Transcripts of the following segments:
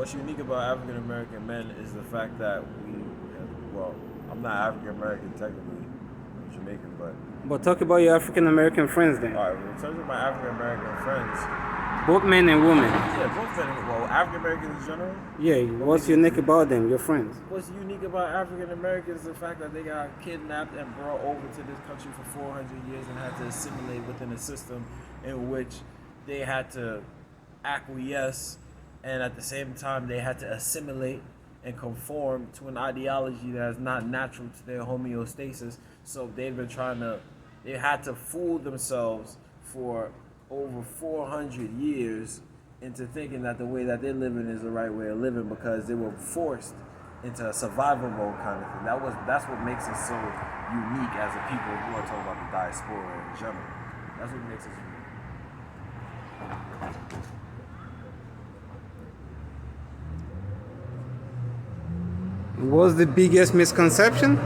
What's unique about African American men is the fact that I'm not African American technically, I'm Jamaican, But talk about your African American friends then. alright, in terms of my African American friends, Both men and women. yeah, both men, African Americans in general. Yeah, what's unique about them, your friends? What's unique about African Americans is the fact that they got kidnapped and brought over to this country for 400 years and had to assimilate within a system in which they had to acquiesce, and at the same time they had to assimilate and conform to an ideology that is not natural to their homeostasis. So they had to fool themselves for over 400 years into thinking that the way that they're living is the right way of living, because they were forced into a survival mode kind of thing. That's what makes us so unique as a people who are talking about the diaspora in general. That's what makes us unique. What's the biggest misconception? The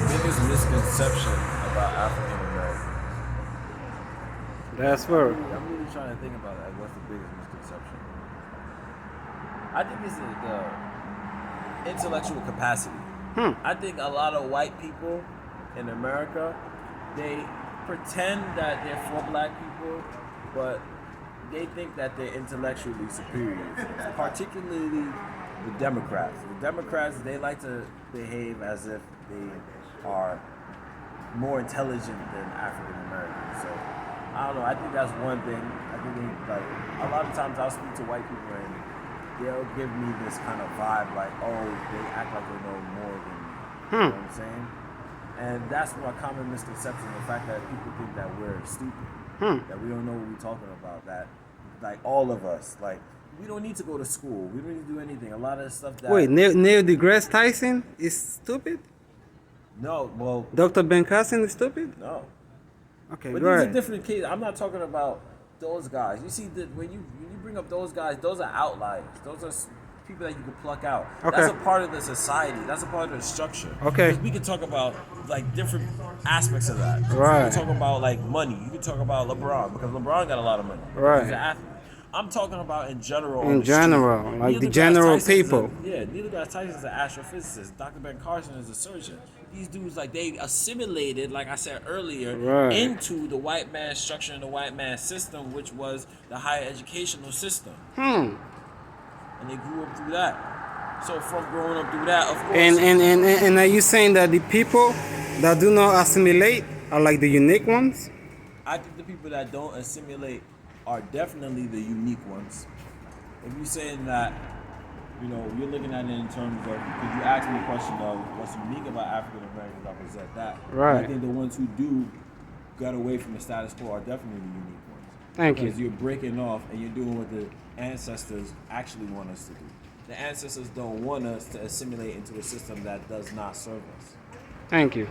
biggest misconception about African Americans. That's where. I'm really trying to think about that. What's the biggest misconception? I think it's the intellectual capacity. I think a lot of white people in America, they pretend that they're for black people, but they think that they're intellectually superior. Particularly the Democrats. The Democrats, they like to behave as if they are more intelligent than African Americans. So I don't know. I think that's one thing. I think a lot of times I'll speak to white people and they'll give me this kind of vibe like, oh, they act like they know more than me. You know what I'm saying? And that's my common misconception, the fact that people think that we're stupid, that we don't know what we're talking about, that like all of us, like we don't need to go to school, we don't need to do anything. A lot of the stuff that... Wait, Neil deGrasse Tyson is stupid? No, well... Dr. Ben Carson is stupid? No. Okay, but go these ahead. are different cases. I'm not talking about those guys. You see, when you bring up those guys, those are outliers. Those are people that you can pluck out. Okay. That's a part of the society. That's a part of the structure. Okay. Because we can talk about like different aspects of that. Right. You can talk about like money. You can talk about LeBron, because LeBron got a lot of money. Right. He's an athlete. I'm talking about in general. In general, like the general people. Neil deGrasse Tyson is an astrophysicist. Dr. Ben Carson is a surgeon. These dudes, like, they assimilated, like I said earlier, Right. into the white man's structure and the white man's system, which was the higher educational system. And they grew up through that. So from growing up through that, of course. And are you saying that the people that do not assimilate are like the unique ones? I think the people that don't assimilate are definitely the unique ones. If you're saying that, you're looking at it in terms of, could you ask me a question of what's unique about African Americans, I present that. Right. And I think the ones who do get away from the status quo are definitely the unique ones. Thank you. Because you're breaking off and you're doing what the ancestors actually want us to do. The ancestors don't want us to assimilate into a system that does not serve us. Thank you.